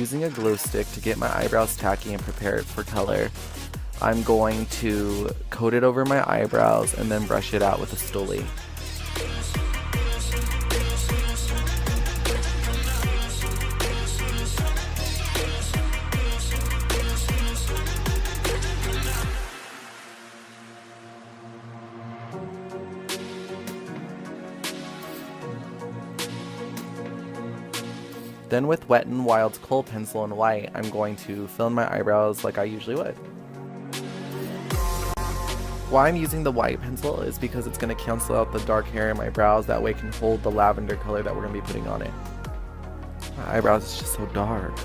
Using a glow stick to get my eyebrows tacky and prepare it for color, I'm going to coat it over my eyebrows and then brush it out with a stoolie. Then with Wet n Wild's Kohl pencil in white, I'm going to fill in my eyebrows like I usually would. Why I'm using the white pencil is because it's going to cancel out the dark hair in my brows, that way it can hold the lavender color that we're going to be putting on it. My eyebrows is just so dark.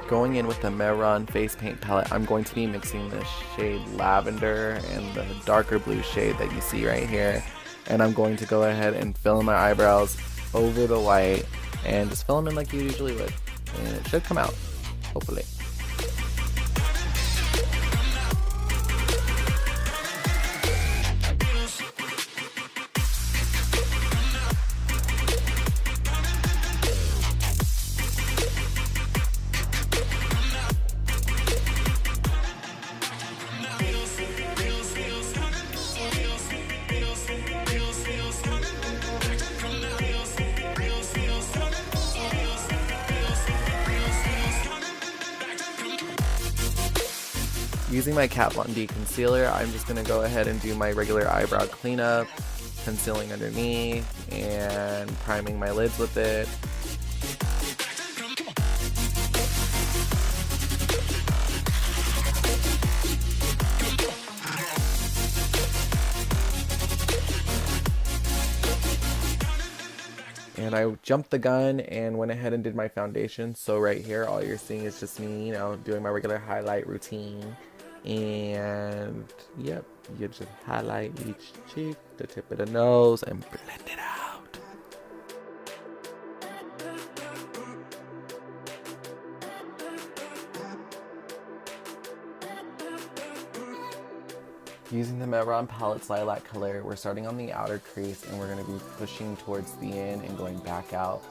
Going in with the Mehron face paint palette, I'm going to be mixing the shade Lavender and the darker blue shade that you see right here. And I'm going to go ahead and fill in my eyebrows over the white and just fill them in like you usually would. And it should come out, hopefully. Using my Kat Von D concealer, I'm just going to go ahead and do my regular eyebrow cleanup, concealing underneath, and priming my lids with it. And I jumped the gun and went ahead and did my foundation. So right here, all you're seeing is just me, doing my regular highlight routine. And yep, you just highlight each cheek, the tip of the nose, and blend it out. Using the Mehron Palette's lilac color, we're starting on the outer crease and we're going to be pushing towards the end and going back out.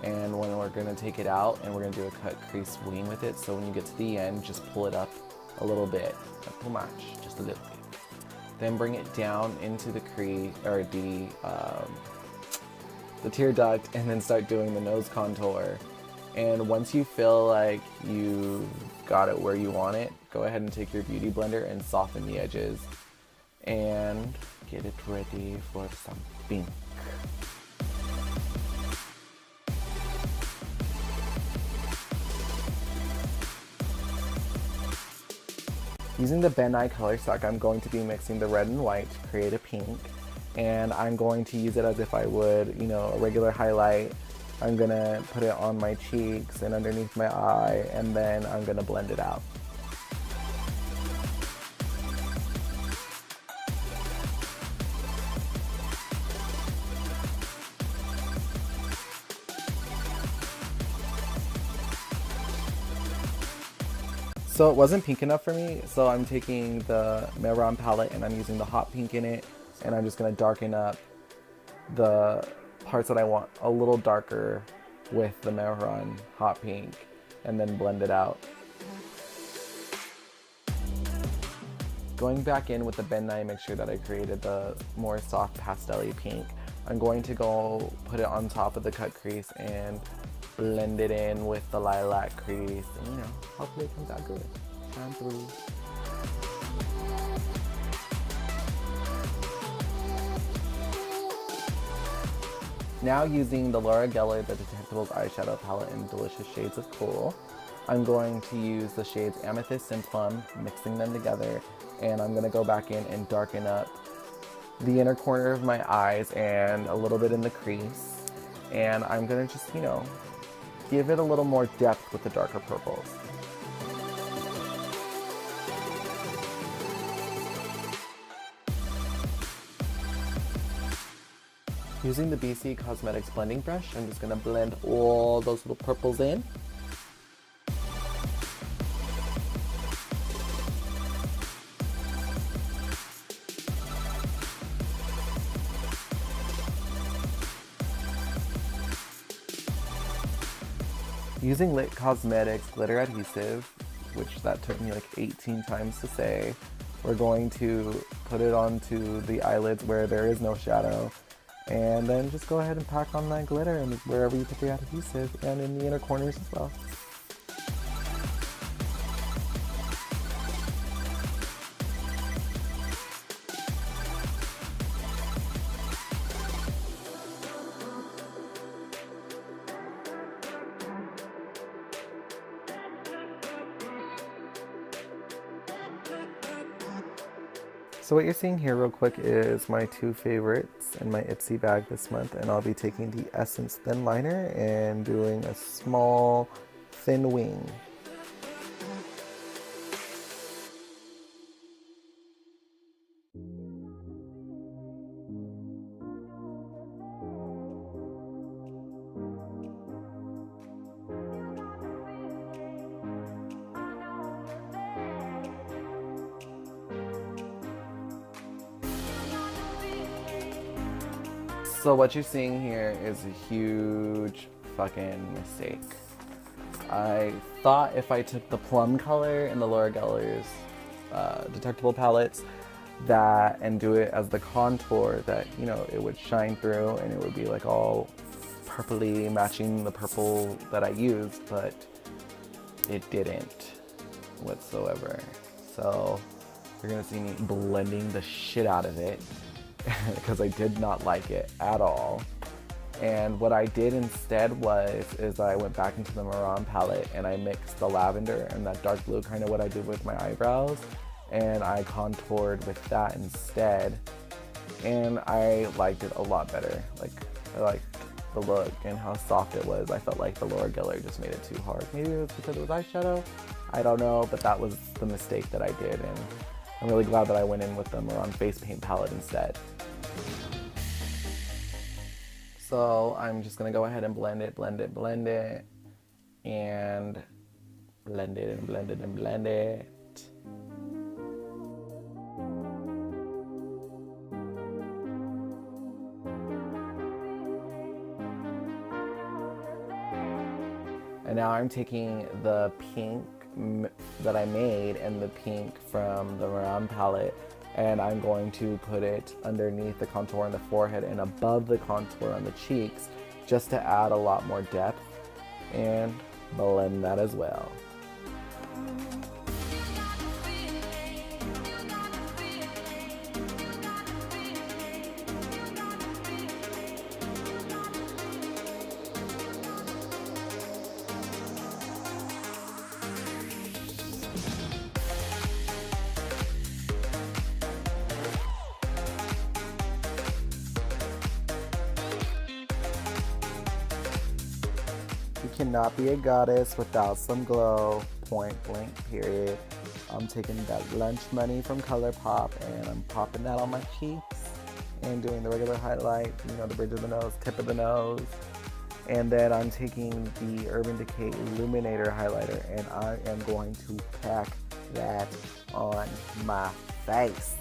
And when we're going to take it out and we're going to do a cut crease wing with it, so when you get to the end, just pull it up a little bit, not too much, just a little bit. Then bring it down into the crease, or the tear duct, and then start doing the nose contour. And once you feel like you got it where you want it, go ahead and take your beauty blender and soften the edges and get it ready for some pink. Using the BenNye color stock, I'm going to be mixing the red and white to create a pink, and I'm going to use it as if I would, a regular highlight. I'm gonna put it on my cheeks and underneath my eye, and then I'm gonna blend it out. So it wasn't pink enough for me, so I'm taking the Mehron palette and I'm using the hot pink in it, and I'm just going to darken up the parts that I want a little darker with the Mehron hot pink, and then blend it out. Going back in with the BenNye mixture that I created, the more soft pastel-y pink, I'm going to go put it on top of the cut crease and blend it in with the lilac crease, and hopefully it comes out good. Shine through. Now using the Gellar Detectables eyeshadow palette in delicious shades of Kohl, I'm going to use the shades Amethyst and Plum, mixing them together, and I'm going to go back in and darken up the inner corner of my eyes and a little bit in the crease, and I'm going to just, give it a little more depth with the darker purples. Using the BC Cosmetics blending brush, I'm just going to blend all those little purples in. Using Lit Cosmetics glitter adhesive, which that took me like 18 times to say, we're going to put it onto the eyelids where there is no shadow, and then just go ahead and pack on that glitter and wherever you put the adhesive, and in the inner corners as well. So what you're seeing here real quick is my two favorites in my Ipsy bag this month, and I'll be taking the Essence Thin Liner and doing a small thin wing. So what you're seeing here is a huge fucking mistake. I thought if I took the plum color in the Laura Gellar's detectable palettes and do it as the contour, that, you know, it would shine through and it would be like all purpley, matching the purple that I used, but it didn't whatsoever. So you're gonna see me blending the shit out of it because I did not like it at all. And what I did instead is I went back into the Mehron palette and I mixed the lavender and that dark blue, kind of what I did with my eyebrows, and I contoured with that instead. And I liked it a lot better. Like, I liked the look and how soft it was. I felt like the Laura Geller just made it too hard. Maybe it was because it was eyeshadow, I don't know, but that was the mistake that I did, and I'm really glad that I went in with the Mehron face paint palette instead. So I'm just gonna go ahead and blend it, and blend it, and blend it. And now I'm taking the pink that I made and the pink from the Mehron palette, and I'm going to put it underneath the contour on the forehead and above the contour on the cheeks, just to add a lot more depth, and blend that as well. You cannot be a goddess without some glow, point blank period. I'm taking that lunch money from Colourpop and I'm popping that on my cheeks and doing the regular highlight, you know, the bridge of the nose, tip of the nose. And then I'm taking the Urban Decay Illuminator highlighter and I am going to pack that on my face.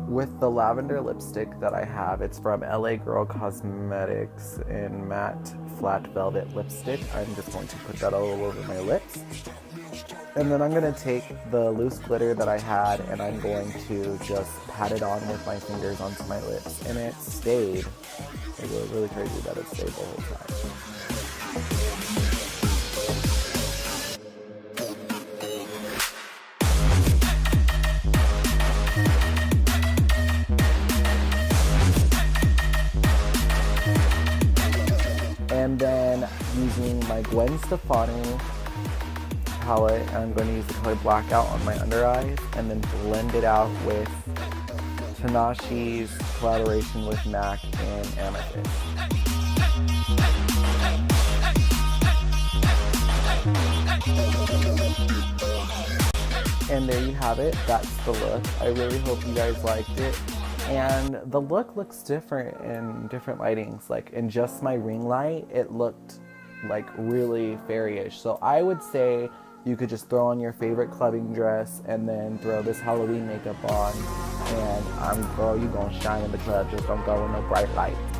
With the lavender lipstick that I have, it's from LA Girl Cosmetics in matte flat velvet lipstick. I'm just going to put that all over my lips. And then I'm going to take the loose glitter that I had and I'm going to just pat it on with my fingers onto my lips. And it stayed. It was really crazy that it stayed the whole time. And then using my Gwen Stefani palette, I'm going to use the color Blackout on my under eyes and then blend it out with Tanashi's collaboration with MAC and Amethyst. And there you have it. That's the look. I really hope you guys liked it. And the look looks different in different lightings. Like in just my ring light, it looked like really fairy-ish. So I would say you could just throw on your favorite clubbing dress and then throw this Halloween makeup on. And girl, you gonna shine in the club. Just don't go with no bright lights.